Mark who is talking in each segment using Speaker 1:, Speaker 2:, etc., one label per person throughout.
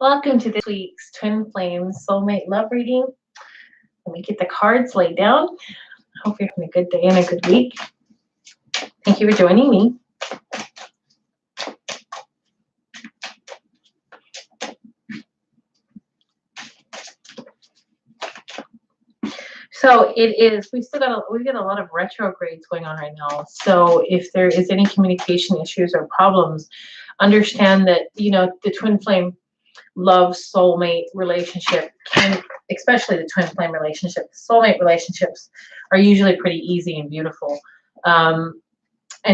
Speaker 1: Welcome to this week's Twin Flames Soulmate Love Reading. Let me get the cards laid down. Hope you're having a good day and a good week. Thank you for joining me. So it is, we've got a lot of retrogrades going on right now. So if there is any communication issues or problems, understand that, the twin flame love soulmate relationship can, especially the twin flame relationship, soulmate relationships are usually pretty easy and beautiful. And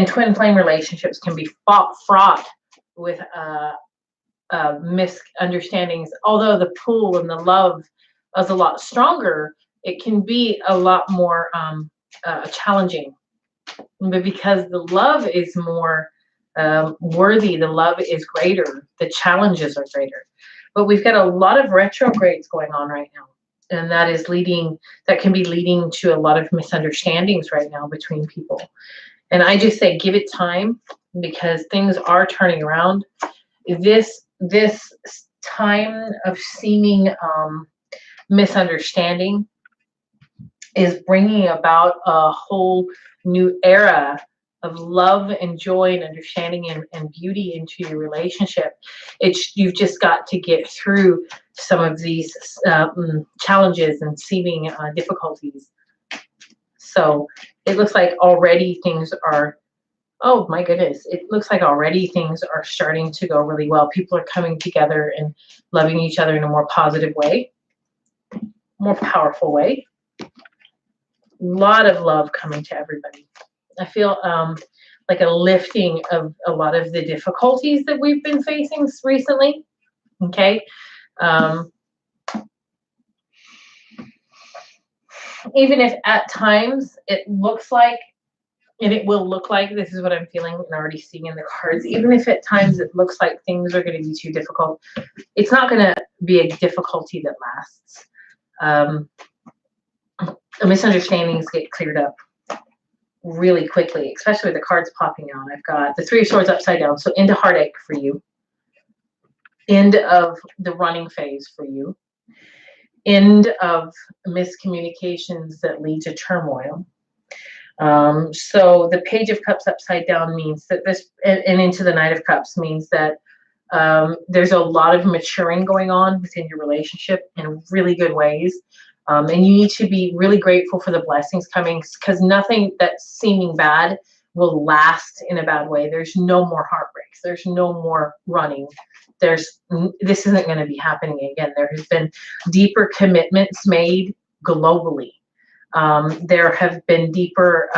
Speaker 1: twin flame relationships can be fraught with misunderstandings. Although the pull and the love is a lot stronger, it can be a lot more challenging. But because the love is more worthy, the love is greater, the challenges are greater. But we've got a lot of retrogrades going on right now. And that can be leading to a lot of misunderstandings right now between people. And I just say, give it time, because things are turning around. This time of seeming misunderstanding is bringing about a whole new era of love and joy and understanding and beauty into your relationship. You've just got to get through some of these challenges and seeming difficulties. So it looks like already things are, oh my goodness, it looks like already things are starting to go really well. People are coming together and loving each other in a more positive way, more powerful way. Lot of love coming to everybody. I feel like a lifting of a lot of the difficulties that we've been facing recently. Okay. Even if at times it looks like, and it will look like, this is what I'm feeling and already seeing in the cards, even if at times it looks like things are going to be too difficult, it's not going to be a difficulty that lasts. Misunderstandings get cleared up really quickly, especially with the cards popping out. I've got the Three of Swords upside down, so end of heartache for you, end of the running phase for you, end of miscommunications that lead to turmoil. So the Page of Cups upside down means that this, and into the Knight of Cups means that there's a lot of maturing going on within your relationship in really good ways. And you need to be really grateful for the blessings coming, because nothing that's seeming bad will last in a bad way. There's no more heartbreaks. There's no more running. This isn't going to be happening again. There has been deeper commitments made globally. There have been deeper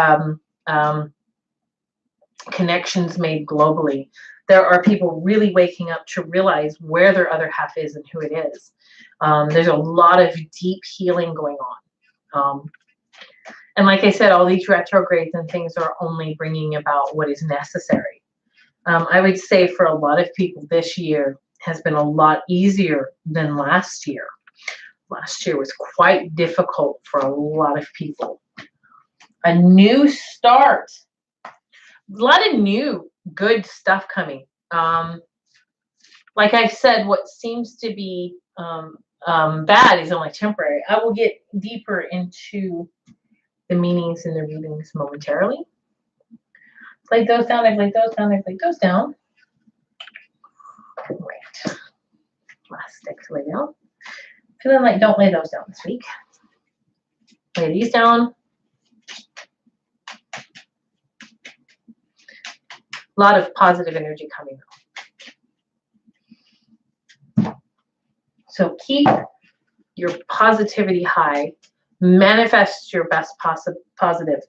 Speaker 1: connections made globally. There are people really waking up to realize where their other half is and who it is. There's a lot of deep healing going on. And like I said, all these retrogrades and things are only bringing about what is necessary. I would say for a lot of people, this year has been a lot easier than last year. Last year was quite difficult for a lot of people. A new start. A lot of new good stuff coming. Like I said, what seems to be bad is only temporary. I will get deeper into the meanings in the readings momentarily. Laid those down, I've laid those down, I've laid those down. Great. Last stick to lay down. Feeling like don't lay those down this week. Lay these down. A lot of positive energy coming out. So keep your positivity high. Manifest your best positive.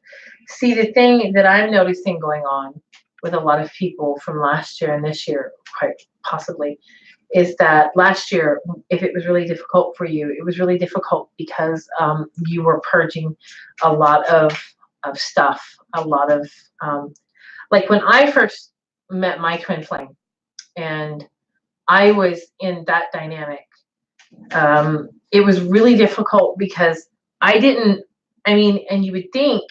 Speaker 1: See, the thing that I'm noticing going on with a lot of people from last year and this year, quite possibly, is that last year, if it was really difficult for you, it was really difficult because you were purging a lot of stuff, a lot of, like when I first met my twin flame and I was in that dynamic, it was really difficult because and you would think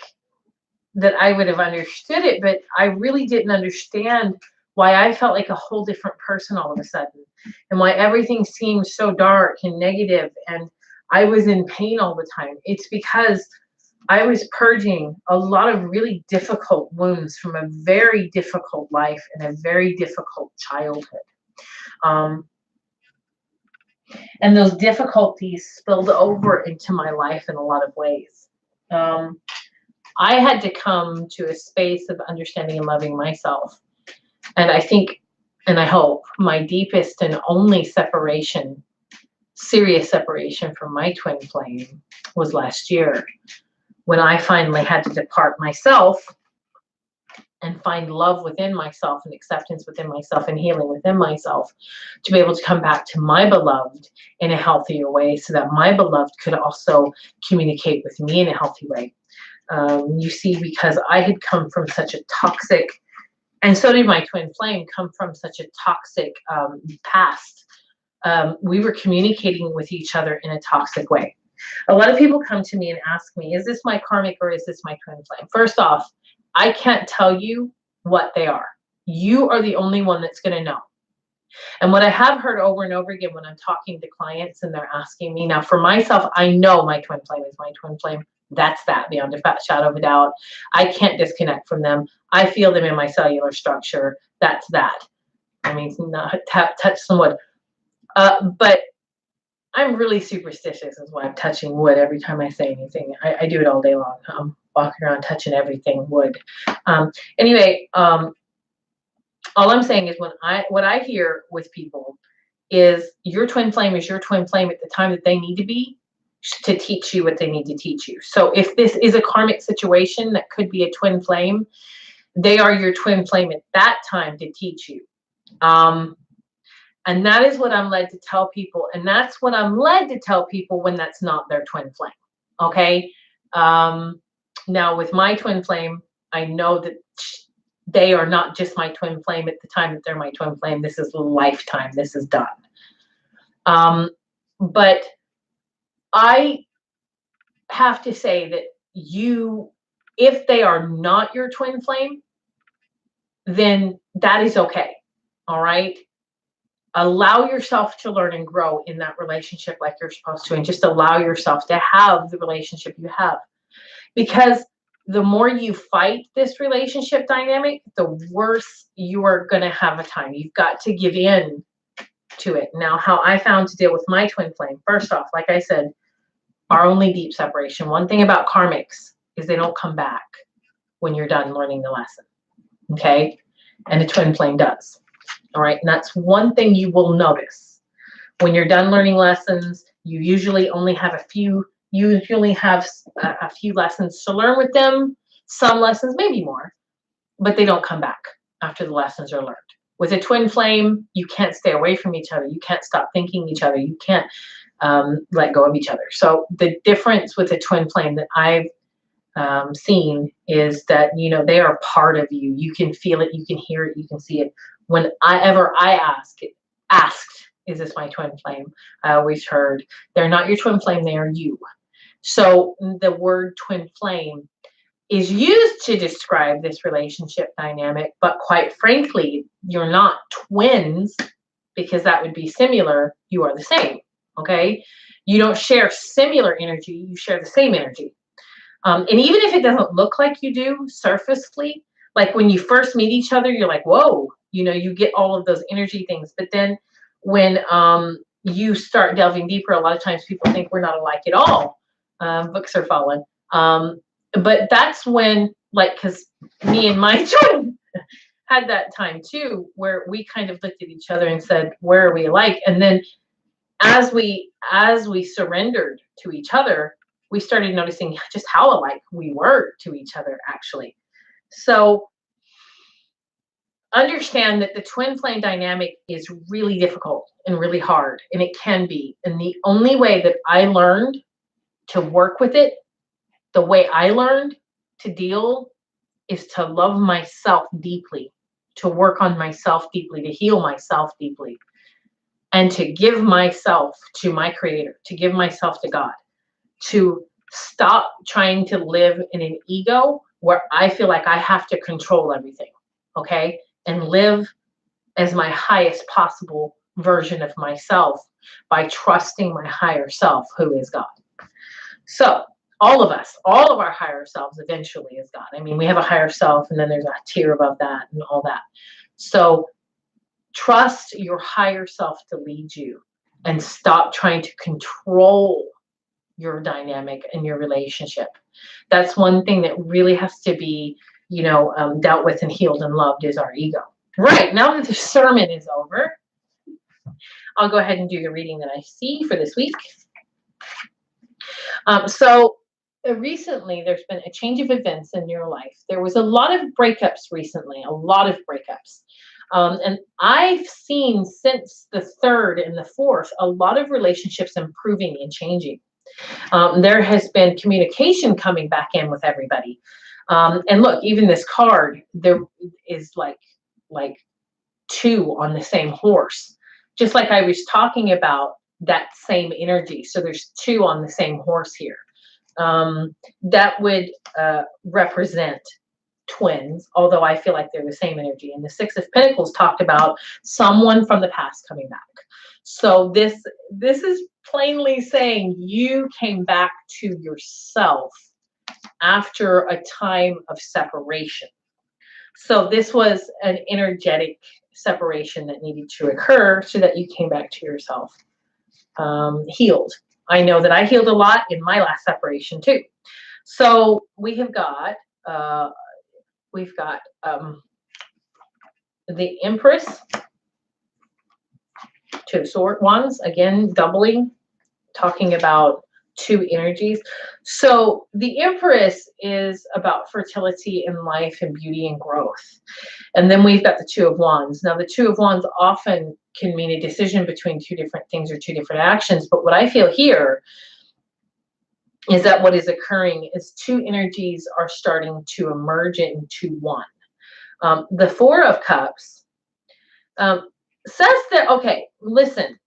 Speaker 1: that I would have understood it, but I really didn't understand why I felt like a whole different person all of a sudden, and why everything seemed so dark and negative, and I was in pain all the time. It's because I was purging a lot of really difficult wounds from a very difficult life and a very difficult childhood. Um, and those difficulties spilled over into my life in a lot of ways. I had to come to a space of understanding and loving myself. And I think, and I hope, my deepest and only separation, serious separation from my twin flame, was last year, when I finally had to depart myself and find love within myself and acceptance within myself and healing within myself, to be able to come back to my beloved in a healthier way, so that my beloved could also communicate with me in a healthy way. You see, because I had come from such a toxic, and so did my twin flame, come from such a toxic past. We were communicating with each other in a toxic way. A lot of people come to me and ask me, is this my karmic or is this my twin flame? First off, I can't tell you what they are. You are the only one that's going to know. And what I have heard over and over again when I'm talking to clients and they're asking me, now for myself, I know my twin flame is my twin flame. That's that, beyond a shadow of a doubt. I can't disconnect from them. I feel them in my cellular structure. That's that. I mean, not touch some wood. But I'm really superstitious, is why I'm touching wood every time I say anything. I do it all day long. I'm walking around touching everything wood. Anyway, all I'm saying is what I hear with people is your twin flame is your twin flame at the time that they need to be, to teach you what they need to teach you. So if this is a karmic situation that could be a twin flame, they are your twin flame at that time to teach you. And that is what I'm led to tell people. And that's what I'm led to tell people when that's not their twin flame. Okay. Now with my twin flame, I know that they are not just my twin flame at the time that they're my twin flame. This is a lifetime. This is done. But I have to say that if they are not your twin flame, then that is okay. All right. Allow yourself to learn and grow in that relationship like you're supposed to, and just allow yourself to have the relationship you have. Because the more you fight this relationship dynamic, the worse you are going to have a time. You've got to give in to it. Now, how I found to deal with my twin flame, first off, like I said, our only deep separation. One thing about karmics is they don't come back when you're done learning the lesson. Okay? And a twin flame does. All right, and that's one thing you will notice. When you're done learning lessons, you usually only have a few lessons to learn with them. Some lessons, maybe more, but they don't come back after the lessons are learned. With a twin flame, you can't stay away from each other. You can't stop thinking each other. You can't let go of each other. So the difference with a twin flame that I've seen is that, they are part of you. You can feel it, you can hear it, you can see it. Whenever I asked, is this my twin flame? I always heard, they're not your twin flame, they are you. So the word twin flame is used to describe this relationship dynamic, but quite frankly, you're not twins, because that would be similar. You are the same, okay? You don't share similar energy, you share the same energy. And even if it doesn't look like you do surfacely, like when you first meet each other, you're like, whoa, you get all of those energy things. But then when you start delving deeper, a lot of times people think we're not alike at all. Books are fallen. But that's when, because me and my twin had that time too, where we kind of looked at each other and said, where are we alike? And then as we surrendered to each other, we started noticing just how alike we were to each other, actually. So understand that the twin flame dynamic is really difficult and really hard, and it can be. And the only way that I learned to work with it, the way I learned to deal, is to love myself deeply, to work on myself deeply, to heal myself deeply, and to give myself to my creator, to give myself to God, to stop trying to live in an ego where I feel like I have to control everything, okay? And live as my highest possible version of myself by trusting my higher self, who is God. So all of us, all of our higher selves eventually is God. I mean, we have a higher self and then there's a tier above that and all that. So trust your higher self to lead you and stop trying to control your dynamic and your relationship. That's one thing that really has to be, dealt with and healed and loved is our ego. Right, now that the sermon is over, I'll go ahead and do the reading that I see for this week. So recently, there's been a change of events in your life. There was a lot of breakups recently, a lot of breakups. And I've seen since the 3rd and the 4th, a lot of relationships improving and changing. There has been communication coming back in with everybody. And look, even this card, there is like 2 on the same horse. Just like I was talking about that same energy. So there's 2 on the same horse here. That would represent twins, although I feel like they're the same energy. And the 6 of Pentacles talked about someone from the past coming back. So this is plainly saying you came back to yourself after a time of separation. So this was an energetic separation that needed to occur so that you came back to yourself healed. I know that I healed a lot in my last separation too. So we have got the Empress, 2 of Swords, Wands, again doubling, talking about 2 energies. So the Empress is about fertility and life and beauty and growth. And then we've got the 2 of Wands. Now the 2 of Wands often can mean a decision between 2 different things or 2 different actions. But what I feel here is that what is occurring is 2 energies are starting to emerge into one. The 4 of Cups says that, okay, listen,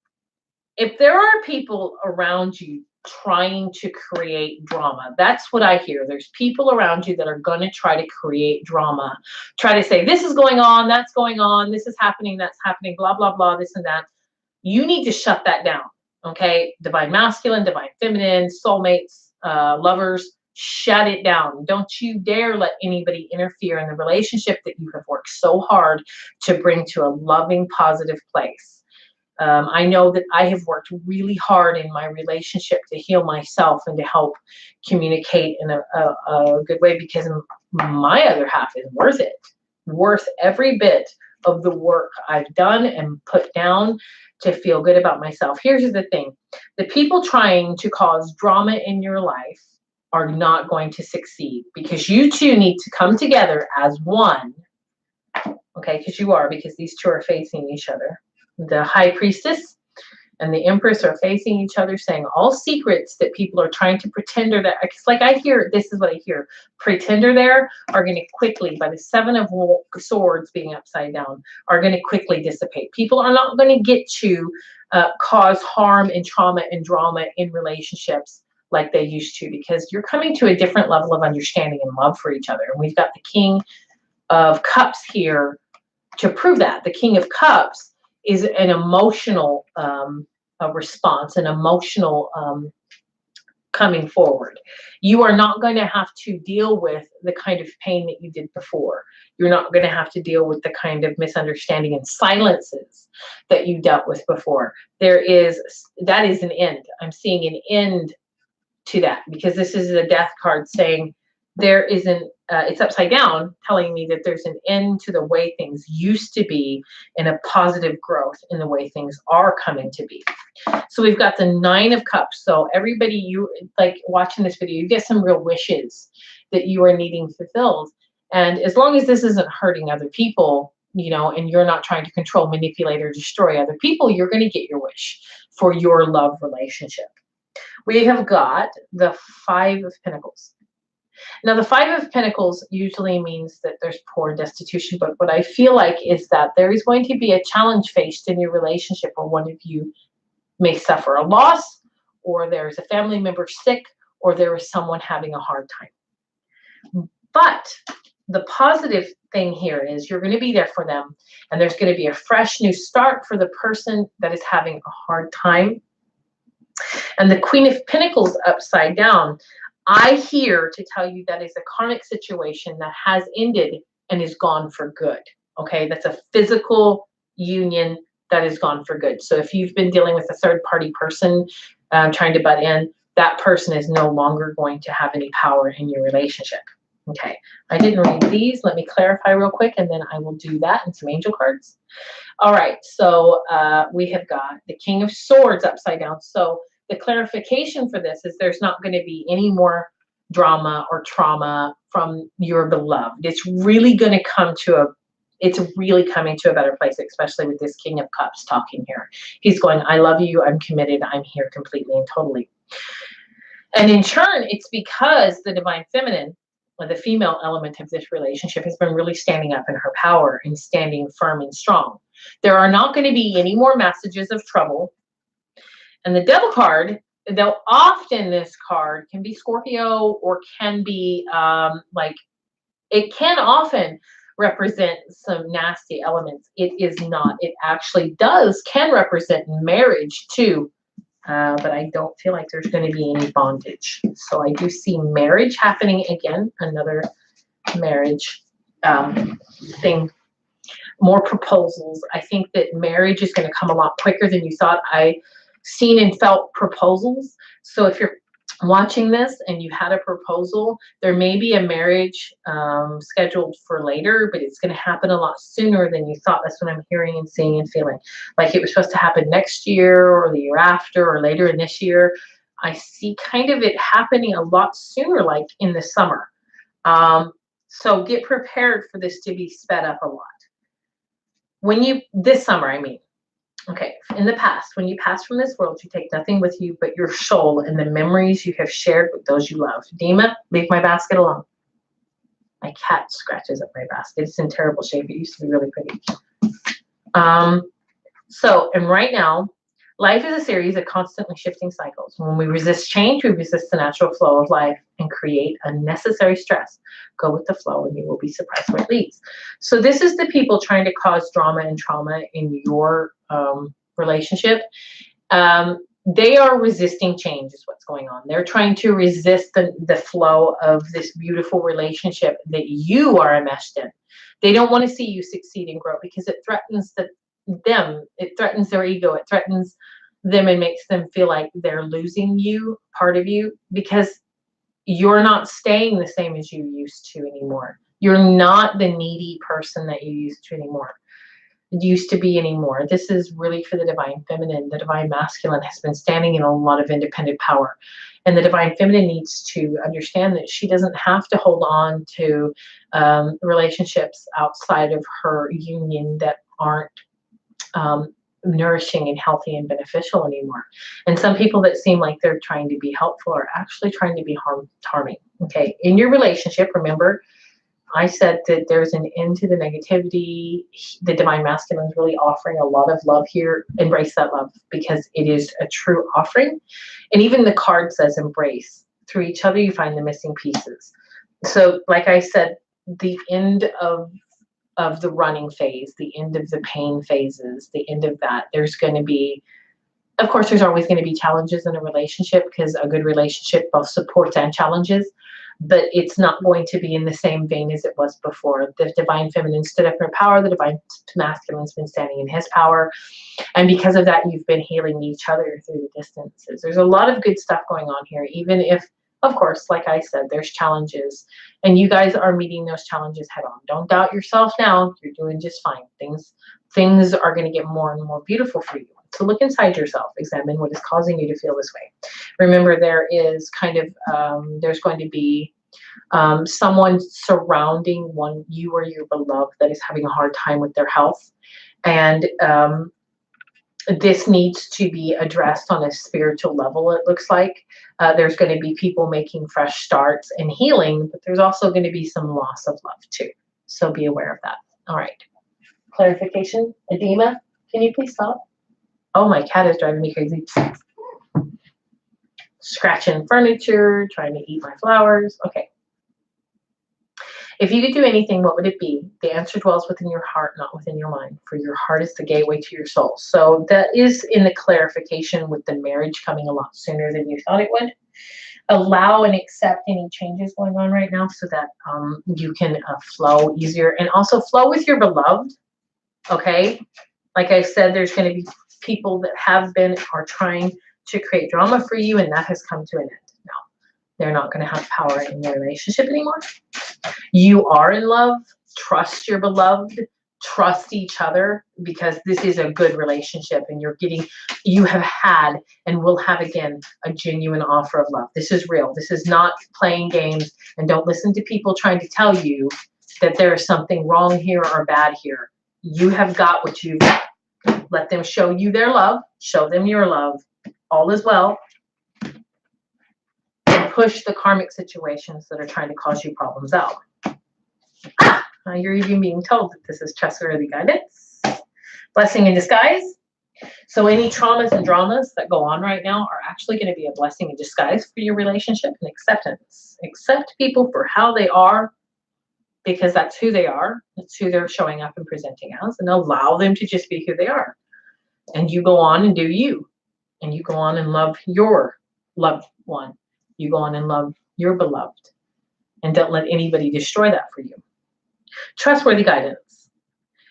Speaker 1: if there are people around you trying to create drama, that's what I hear. There's people around you that are going to try to create drama, try to say, this is going on, that's going on, this is happening, that's happening, blah, blah, blah, this and that. You need to shut that down, okay? Divine masculine, divine feminine, soulmates, lovers, shut it down. Don't you dare let anybody interfere in the relationship that you have worked so hard to bring to a loving, positive place. I know that I have worked really hard in my relationship to heal myself and to help communicate in a good way, because my other half is worth every bit of the work I've done and put down to feel good about myself. Here's the thing. The people trying to cause drama in your life are not going to succeed, because you 2 need to come together as one. Okay, because these 2 are facing each other. The High Priestess and the Empress are facing each other, saying all secrets that people are trying to pretend are there. It's like I hear, this is what I hear, pretender there are going to quickly, by the 7 of Swords being upside down, are going to quickly dissipate. People are not going to get to cause harm and trauma and drama in relationships like they used to, because you're coming to a different level of understanding and love for each other. And we've got the King of Cups here to prove that. The King of Cups is an emotional response, an emotional coming forward. You are not going to have to deal with the kind of pain that you did before. You're not going to have to deal with the kind of misunderstanding and silences that you dealt with before. That is an end. I'm seeing an end to that, because this is a Death card saying there isn't, it's upside down, telling me that there's an end to the way things used to be and a positive growth in the way things are coming to be. So we've got the 9 of Cups. So everybody, you like watching this video, you get some real wishes that you are needing fulfilled. And as long as this isn't hurting other people, and you're not trying to control, manipulate, or destroy other people, you're going to get your wish for your love relationship. We have got the 5 of Pentacles. Now, the 5 of Pentacles usually means that there's poor and destitution, but what I feel like is that there is going to be a challenge faced in your relationship where one of you may suffer a loss, or there's a family member sick, or there is someone having a hard time. But the positive thing here is you're going to be there for them, and there's going to be a fresh new start for the person that is having a hard time. And the Queen of Pentacles upside down, I hear to tell you that is a karmic situation that has ended and is gone for good. Okay, that's a physical union that is gone for good. So if you've been dealing with a third party person trying to butt in, that person is no longer going to have any power in your relationship. Okay, I didn't read these. Let me clarify real quick, and then I will do that and some angel cards. All right, so we have got the King of Swords upside down. So the clarification for this is there's not going to be any more drama or trauma from your beloved. It's really going to come to a, it's really coming to a better place, especially with this King of Cups talking here. He's going, I love you, I'm committed, I'm here completely and totally. And in turn, it's because the Divine Feminine, or the female element of this relationship, has been really standing up in her power and standing firm and strong. There are not going to be any more messages of trouble. And the Devil card, though often this card can be Scorpio or can be it can often represent some nasty elements. It is not. It actually can represent marriage too. But I don't feel like there's going to be any bondage. So I do see marriage happening again, another marriage thing, more proposals. I think that marriage is going to come a lot quicker than you thought. I seen and felt proposals. So if you're watching this and you had a proposal, there may be a marriage scheduled for later, but it's going to happen a lot sooner than you thought. That's what I'm hearing and seeing and feeling. Like it was supposed to happen next year or the year after or later in this year. I see kind of it happening a lot sooner, like in the summer. So get prepared for this to be sped up a lot. This summer, I mean. Okay, in the past, when you pass from this world, you take nothing with you but your soul and the memories you have shared with those you love. Dima, leave my basket alone. My cat scratches up my basket. It's in terrible shape. It used to be really pretty. And right now, life is a series of constantly shifting cycles. When we resist change, we resist the natural flow of life and create unnecessary stress. Go with the flow and you will be surprised where it leads. So this is the people trying to cause drama and trauma in your relationship. They are resisting change is what's going on. They're trying to resist the flow of this beautiful relationship that you are enmeshed in. They don't want to see you succeed and grow because it threatens it threatens their ego, it threatens them and makes them feel like they're losing you, part of you, because you're not staying the same as you used to anymore. You're not the needy person that you used to be anymore. This is really for the Divine Feminine. The Divine Masculine has been standing in a lot of independent power. And the Divine Feminine needs to understand that she doesn't have to hold on to relationships outside of her union that aren't nourishing and healthy and beneficial anymore. And some people that seem like they're trying to be helpful are actually trying to be harming. Okay, in your relationship, remember, I said that there's an end to the negativity. The Divine Masculine is really offering a lot of love here. Embrace that love because it is a true offering. And even the card says embrace. Through each other, you find the missing pieces. So like I said, the end of the running phase, the end of the pain phases, the end of that, there's going to be, of course, there's always going to be challenges in a relationship because a good relationship both supports and challenges, but it's not going to be in the same vein as it was before. The Divine Feminine stood up in her power. The Divine Masculine's been standing in his power. And because of that, you've been healing each other through the distances. There's a lot of good stuff going on here, even if, of course, like I said, there's challenges and you guys are meeting those challenges head on. Don't doubt yourself now. You're doing just fine. Things are going to get more and more beautiful for you. So look inside yourself, examine what is causing you to feel this way. Remember, there is there's going to be someone surrounding you or your beloved that is having a hard time with their health. And this needs to be addressed on a spiritual level, it looks like. There's going to be people making fresh starts and healing, but there's also going to be some loss of love too. So be aware of that. All right. Clarification. Edema, can you please stop? Oh, my cat is driving me crazy. Scratching furniture, trying to eat my flowers. Okay. If you could do anything, what would it be? The answer dwells within your heart, not within your mind, for your heart is the gateway to your soul. So that is in the clarification with the marriage coming a lot sooner than you thought it would. Allow and accept any changes going on right now so that you can flow easier, and also flow with your beloved. Okay, like I said, there's going to be people that have been are trying to create drama for you, and that has come to an end. Now they're not going to have power in their relationship anymore. You are in love. Trust your beloved. Trust each other, because this is a good relationship, and you have had and will have again a genuine offer of love. This is real. This is not playing games, and don't listen to people trying to tell you that there is something wrong here or bad here. You have got what you've got. Let them show you their love. Show them your love. All is well. And push the karmic situations that are trying to cause you problems out. You're even being told that this is trustworthy guidance. Blessing in disguise. So any traumas and dramas that go on right now are actually going to be a blessing in disguise for your relationship, and acceptance. Accept people for how they are, because that's who they are. That's who they're showing up and presenting as, and allow them to just be who they are. And you go on and do you. And you go on and love your loved one. You go on and love your beloved. And don't let anybody destroy that for you. Trustworthy guidance.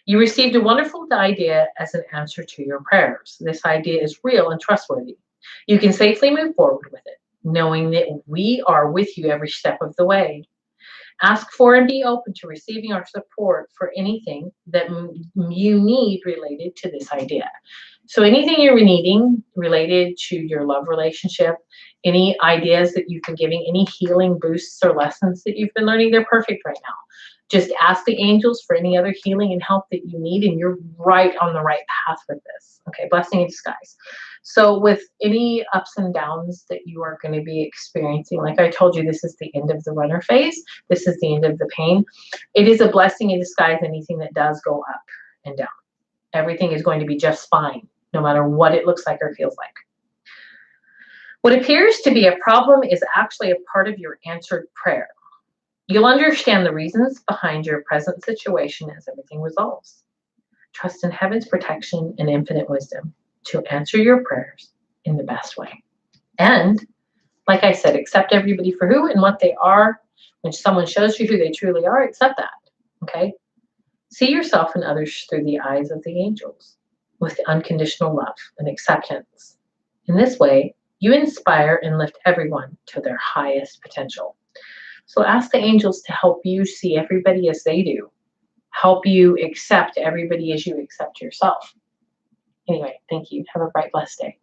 Speaker 1: You received a wonderful idea as an answer to your prayers. This idea is real and trustworthy. You can safely move forward with it, knowing that we are with you every step of the way. Ask for and be open to receiving our support for anything that you need related to this idea. So anything you're needing related to your love relationship, any ideas that you've been giving, any healing boosts or lessons that you've been learning, they're perfect right now. Just ask the angels for any other healing and help that you need, and you're right on the right path with this. Okay, blessing in disguise. So with any ups and downs that you are going to be experiencing, like I told you, this is the end of the runner phase. This is the end of the pain. It is a blessing in disguise, anything that does go up and down. Everything is going to be just fine, no matter what it looks like or feels like. What appears to be a problem is actually a part of your answered prayer. You'll understand the reasons behind your present situation as everything resolves. Trust in heaven's protection and infinite wisdom to answer your prayers in the best way. And, like I said, accept everybody for who and what they are. When someone shows you who they truly are, accept that, okay? See yourself and others through the eyes of the angels with unconditional love and acceptance. In this way, you inspire and lift everyone to their highest potential. So ask the angels to help you see everybody as they do. Help you accept everybody as you accept yourself. Anyway, thank you. Have a bright, blessed day.